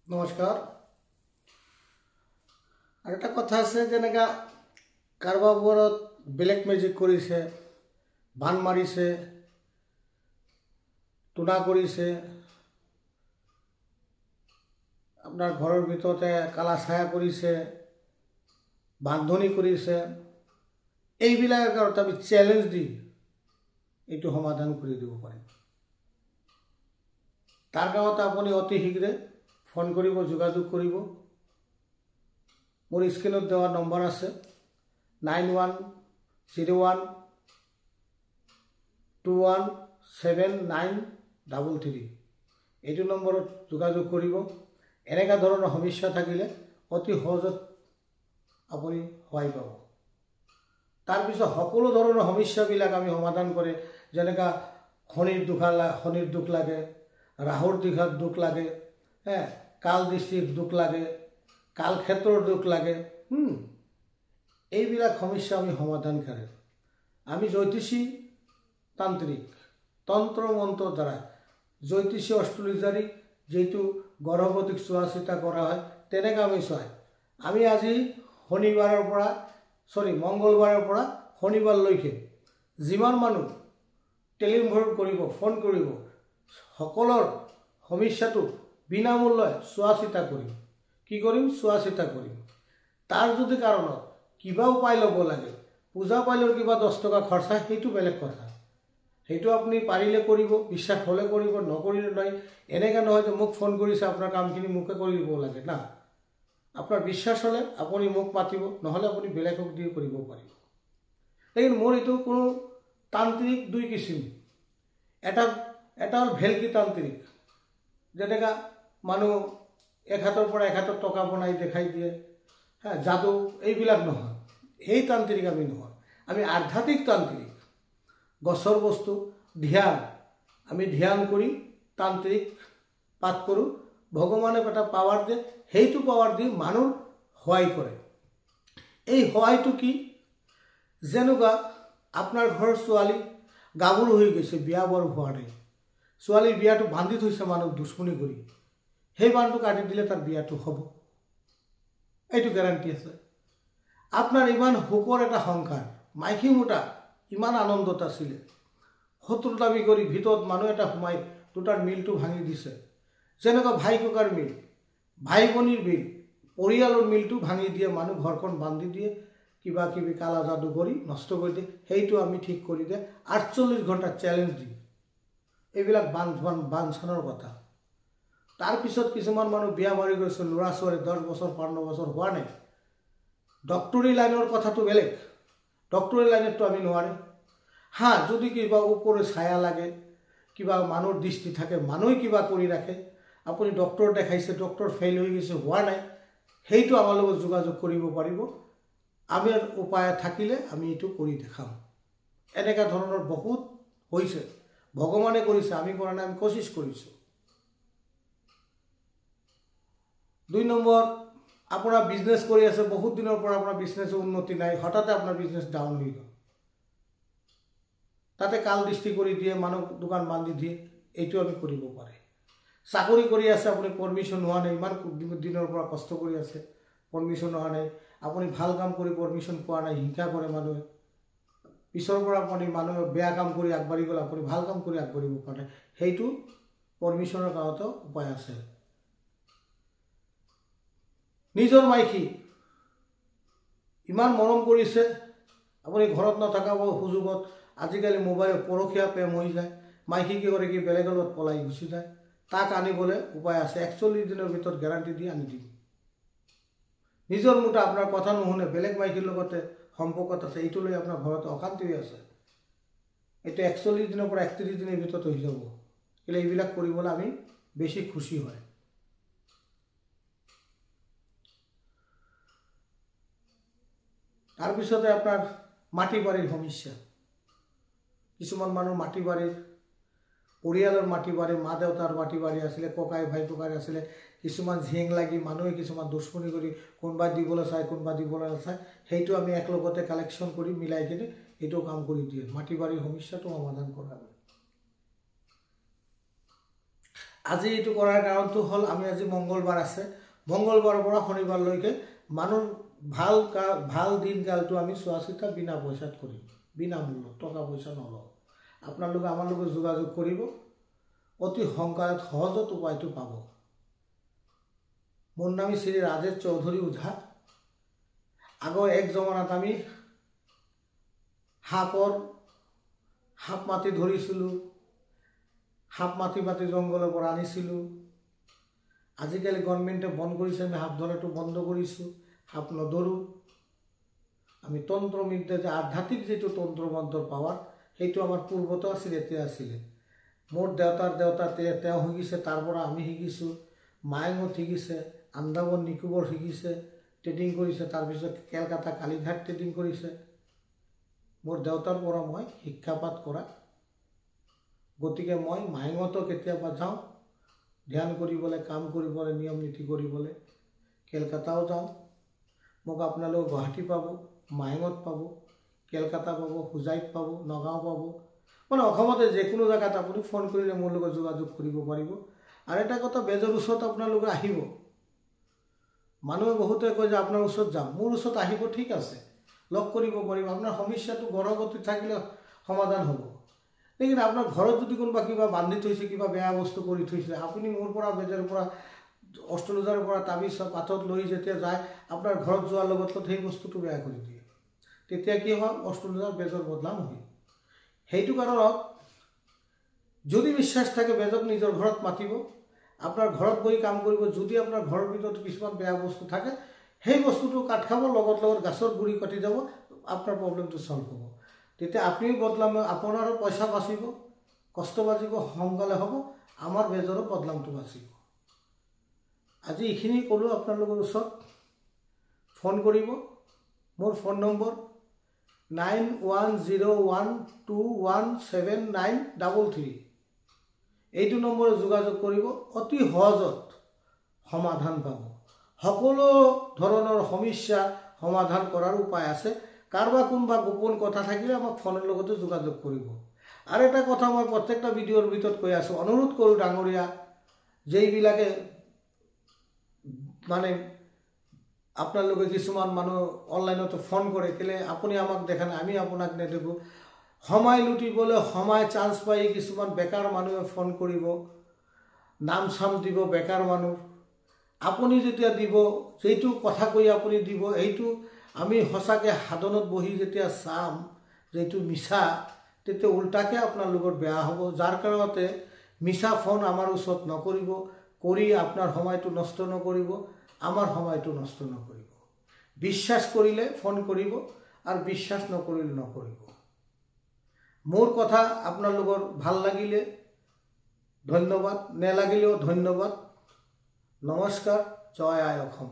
নমস্কাৰ। আৰু এটা কথা আছে, যেনেকা কাৰোবাবোৰত ব্লেক মেজিক কৰিছে, বান মাৰিছে, টুনা কৰিছে, আপোনাৰ ঘৰৰ ভিতৰতে কালা ছায়া কৰিছে, বান্ধনি কৰিছে, এইবিলাকৰ আমি চেলেঞ্জ দি এইটো সমাধান কৰি দিব পাৰিম। তাৰ কাৰণতে আপুনি অতি শীঘ্ৰে ফোন কৰিব, যোগাযোগ কৰিব। মোৰ স্ক্ৰীনত দেওয়া নম্বৰ আছে 9101217933। এইটো নম্বৰত যোগাযোগ কৰিব। এনেকা ধৰণৰ সমস্যা থাকিলে অতি সহজত আপুনি সহায় পাব। তাৰপিছত সকলো ধৰণৰ সমস্যাবিলাক আমি সমাধান কৰে, যেনেকা শনিৰ দুখ লাগে, ৰাহুৰ দুখ লাগে, কাল দৃষ্টিৰ দুখ লাগে, কাল ক্ষেত্ৰৰ দুখ লাগে, এইবিলাক সমস্যা আমি সমাধান কৰে। আমি জ্যোতিষী তান্ত্ৰিক তন্ত্ৰ মন্ত্ৰৰ দ্বাৰা জ্যোতিষী অষ্ট্ৰোলজাৰী যেটো গৰ্ভৱতীক চোৱা চিতা কৰা হয়, তেনেকৈ আমি চাই আমি আজি মংগলবাৰৰ পৰা শনিবাৰলৈকে যিমান মানুহ টেলিফোন কৰিব, ফোন কৰিব, সকলৰ সমস্যাটো বিনামূল্যে চোৱা চিতা কৰিম। কি কৰিম? চোৱা চিতা কৰিম। তাৰ যদি কাৰণত কিবা উপায় ল'ব লাগে, পূজা পাইলৰ কিবা 10 টকা খৰচা, সেইটো বেলেগ কথা। সেইটো আপুনি পাৰিলে কৰিব, বিশ্বাস হ'লে কৰিব, নকৰিলে নাই। এনেকৈ নহয় যে মোক ফোন কৰিছে, আপোনাৰ কামখিনি মোকে কৰি দিব লাগে না। আপোনাৰ বিশ্বাস হ'লে আপুনি মোক মাতিব, নহ'লে আপুনি বেলেগক দি কৰিব পাৰিব। লেকিন মোৰ এইটো কোনো তান্ত্ৰিক দুই কিচিম। এটা হ'ল ভেলকি তান্ত্ৰিক, যেনেকা মানুহ এক হাতৰ পৰা এক হাতৰ টকা বনাই দেখাই দিয়ে, যাদু, এইবিলাক নহয়। সেই তান্ত্ৰিক আমি নহয়। আমি আধ্যাত্মিক তান্ত্ৰিক। গছৰ বস্তু ধ্যান, আমি ধ্যান কৰি তান্ত্ৰিক পাঠ কৰোঁ। ভগৱানে এটা পাৱাৰ দিয়ে, সেইটো পাৱাৰ দি মানুহ সহায় কৰে। এই সহায়টো কি? যেনেকুৱা আপোনাৰ ঘৰৰ ছোৱালী গাভৰু হৈ গৈছে, বিয়া বাৰু হোৱা নাই, ছোৱালীৰ বিয়াটো বান্ধি থৈছে মানুহ দুশ্মনী কৰি, সেই বান্ধটো কাটি দিলে তাৰ বিয়াটো হ'ব, এইটো গেৰাণ্টি আছে। আপোনাৰ ইমান সুখৰ এটা সংসাৰ, মাইকী মোটা ইমান আনন্দত আছিলে, শত্ৰুতামি কৰি ভিতৰত মানুহ এটা সোমাই দুটাৰ মিলটো ভাঙি দিছে। যেনেকুৱা ভাই ককাৰ মিল, ভাই ভনীৰ মিল, পৰিয়ালৰ মিলটো ভাঙি দিয়ে, মানুহ ঘৰখন বান্ধি দিয়ে, কিবা কিবি কালা যাদু কৰি নষ্ট কৰি দিয়ে। সেইটো আমি ঠিক কৰি দিয়ে 48 ঘণ্টা চেলেঞ্জ দিম। এইবিলাক বাঞ্ছনৰ কথা। তাৰপিছত কিছুমান মানুহ বিয়া মাৰি গৈছে, ল'ৰা ছোৱালী 10 বছৰ 15 বছৰ হোৱা নাই। ডক্টৰী লাইনৰ কথাটো বেলেগ, ডক্টৰী লাইনততো আমি নোৱাৰিম। যদি কিবা ওপৰে ছায়া লাগে, কিবা মানুহৰ দৃষ্টি থাকে, মানুহে কিবা কৰি ৰাখে, আপুনি ডক্টৰ দেখাইছে, ডক্টৰ ফেইল হৈ গৈছে, হোৱা নাই, সেইটো আমাৰ লগত যোগাযোগ কৰিব পাৰিব। আমাৰ উপায় থাকিলে আমি এইটো কৰি দেখাম। এনেকুৱা ধৰণৰ বহুত হৈছে, ভগৱানে কৰিছে, আমি কৰা নাই, আমি কোচিছ কৰিছোঁ। 2 নম্বৰ, আপোনাৰ বিজনেছ কৰি আছে, বহুত দিনৰ পৰা আপোনাৰ বিজনেছৰ উন্নতি নাই, হঠাতে আপোনাৰ বিজনেছ ডাউন হৈ গ'ল, তাতে কাল দৃষ্টি কৰি দিয়ে, মানুহ দোকান বান্ধি দিয়ে, এইটো আমি কৰিব পাৰে। চাকৰি কৰি আছে, আপুনি পাৰ্মিশ্যন হোৱা নাই, ইমান দিনৰ পৰা কষ্ট কৰি আছে, পাৰ্মিশ্যন হোৱা নাই, আপুনি ভাল কাম কৰি পাৰ্মিশ্যন পোৱা নাই, হিংসা কৰে মানুহে, পিছৰ পৰা আপুনি মানুহে বেয়া কাম কৰি আগবাঢ়ি গ'ল, আপুনি ভাল কাম কৰি আগবাঢ়িব পৰা নাই, সেইটো পাৰ্মিশ্যনৰ কাৰণেও উপায় আছে। নিজৰ মাইকী ইমান মৰম কৰিছে, আপুনি ঘৰত নথকা সুযোগত আজিকালি মোবাইল পৰকীয়া প্ৰেম হৈ যায়, মাইকী কি কৰে, কি বেলেগৰ লগত পলাই গুচি যায়, তাক আনিবলৈ উপায় আছে। 41 দিনৰ ভিতৰত গেৰাণ্টি দি আনি দিম। নিজৰ মতে আপোনাৰ কথা নুশুনে, বেলেগ মাইকীৰ লগতে সম্পৰ্কত আছে, এইটো লৈ আপোনাৰ ঘৰত অশান্তি হৈ আছে, এইটো 41 দিনৰ পৰা 31 দিনৰ ভিতৰত হৈ যাব। কিন্তু এইবিলাক কৰিবলৈ আমি বেছি খুচি হয়। তাৰপিছতে আপোনাৰ মাটি বাৰীৰ সমস্যা। কিছুমান মানুহ মাটি বাৰীৰ, পৰিয়ালৰ মাটি বাৰী, মা দেউতাৰ মাটি বাৰী আছিলে, ককাই ভাই ককাই আছিলে, কিছুমান ঝিং লাগি মানুহে কিছুমান দুশ্মনী কৰি কোনোবা দিবলৈ চায়, কোনোবা দিবলৈ নাচায়, সেইটো আমি একলগতে কালেকশ্যন কৰি মিলাই কিনে এইটো কাম কৰি দিয়ে, মাটি বাৰীৰ সমস্যাটো সমাধান কৰা হয়। আজি এইটো কৰাৰ কাৰণটো হ'ল আমি আজি মঙ্গলবাৰ আছে, মঙ্গলবাৰৰ পৰা শনিবাৰলৈকে মানুহ ভাল দিনকালটো আমি চোৱা চিতা বিনা পইচাত কৰিম, বিনামূল্য, টকা পইচা নলওঁ। আপোনালোকে আমাৰ লগত যোগাযোগ কৰিব, অতি সোনকালে সহজত উপায়টো পাব। মোৰ নাম শ্ৰী ৰাজেশ চৌধুৰী ওঝা। আগৰ এক জমানাত আমি সাপ মাতি ধৰিছিলোঁ, সাপ মাতি জংঘলৰ পৰা আনিছিলোঁ। আজিকালি গভৰ্ণমেণ্টে বন্ধ কৰিছে, আমি সাপ ধৰাটো বন্ধ কৰিছোঁ, সাপ নধৰোঁ। আমি তন্ত্ৰবিদ্যা যে আধ্যাত্মিক যিটো তন্ত্ৰ মন্ত্ৰৰ পাৱাৰ, সেইটো আমাৰ পূৰ্বতো আছিল, এতিয়া আছিলে। মোৰ দেউতা তেওঁ শিকিছে, তাৰ পৰা আমি শিকিছোঁ। মায়ঙত শিকিছে, আন্দামান নিকোবৰ শিকিছে, ট্ৰেডিং কৰিছে, তাৰপিছত কেলকাতা কালীঘাট ট্ৰেডিং কৰিছে। মোৰ দেউতাৰ পৰা মই শিক্ষাপাত কৰা, গতিকে মই মায়ঙতো কেতিয়াবা যাওঁ ধ্যান কৰিবলৈ, কাম কৰিবলৈ, নিয়ম নীতি কৰিবলৈ। কেলকাতাও যাওঁ। মোক আপোনালোকে গুৱাহাটী পাব, মায়ঙত পাব, কেলকাতা পাব, হোজাইত পাব, নগাঁও পাব, মানে অসমতে যিকোনো জেগাত আপুনি ফোন কৰিলে মোৰ লগত যোগাযোগ কৰিব পাৰিব। আৰু এটা কথা, বেজৰ ওচৰত আপোনালোকে আহিব। মানুহে বহুতে কয় যে আপোনাৰ ওচৰত যাম, মোৰ ওচৰত আহিব, ঠিক আছে, লগ কৰিব পাৰিব। আপোনাৰ সমস্যাটো গড়গতি থাকিলে সমাধান হ'ব। লেকিন আপোনাৰ ঘৰত যদি কোনোবা কিবা বান্ধি থৈছে, কিবা বেয়া বস্তু কৰি থৈছে, আপুনি মোৰ পৰা বেজৰ পৰা অষ্ট্ৰোলজাৰৰ পৰা তাবিজ পাতত লৈ যেতিয়া যায়, আপোনাৰ ঘৰত যোৱাৰ লগত সেই বস্তুটো বেয়া কৰি দিয়ে। তেতিয়া কি হয়, অষ্ট্ৰোলজাৰ বেজৰ বদনাম হয়। সেইটো কাৰণত যদি বিশ্বাস থাকে, বেজক নিজৰ ঘৰত মাতিব, আপোনাৰ ঘৰত গৈ কাম কৰিব। যদি আপোনাৰ ঘৰৰ ভিতৰত কিছুমান বেয়া বস্তু থাকে, সেই বস্তুটো কাট খাব, লগত গাছৰ গুৰি কাটি যাব, আপোনাৰ প্ৰব্লেমটো চল্ভ হ'ব। তেতিয়া আপুনিও বদলাম, আপোনাৰো পইচা বাচিব, কষ্ট বাচিব, সোনকালে হ'ব, আমাৰ বেজৰো বদনামটো বাচিব। আজি এইখিনি ক'লোঁ আপোনালোকৰ ওচৰত। ফোন কৰিব, মোৰ ফোন নম্বৰ 9101217933। এইটো নম্বৰত যোগাযোগ কৰিব, অতি সহজত সমাধান পাব। সকলো ধৰণৰ সমস্যা সমাধান কৰাৰ উপায় আছে। কাৰোবাৰ কোনোবা গোপন কথা থাকিলে আমাক ফোনৰ লগতে যোগাযোগ কৰিব। আৰু এটা কথা মই প্ৰত্যেকটা ভিডিঅ'ৰ ভিতৰত কৈ আছোঁ, অনুৰোধ কৰোঁ ডাঙৰীয়া, যেইবিলাকে মানে আপোনালোকে কিছুমান মানুহ অনলাইনতো ফোন কৰে, কেলে আপুনি আমাক দেখা নাই, আমি আপোনাক নেদেখোঁ। সময় লুটিবলৈ সময় চান্স পাই কিছুমান বেকাৰ মানুহে ফোন কৰিব, নাম চাম দিব বেকাৰ মানুহ। আপুনি যেতিয়া দিব, যেইটো কথা কৈ আপুনি দিব, এইটো আমি সঁচাকৈ সাধনত বহি যেতিয়া চাম যেইটো মিছা, তেতিয়া উল্টাকৈ আপোনালোকৰ বেয়া হ'ব। যাৰ কাৰণতে মিছা ফোন আমাৰ ওচৰত নকৰিব, কৰি আপোনাৰ সময়টো নষ্ট নকৰিব, আমাৰ সময়টো নষ্ট নকৰিব। বিশ্বাস কৰিলে ফোন কৰিব, আৰু বিশ্বাস নকৰিলে নকৰিব। মোৰ কথা আপোনালোকৰ ভাল লাগিলে ধন্যবাদ, নেলাগিলেও ধন্যবাদ। নমস্কাৰ, জয় আই অসম।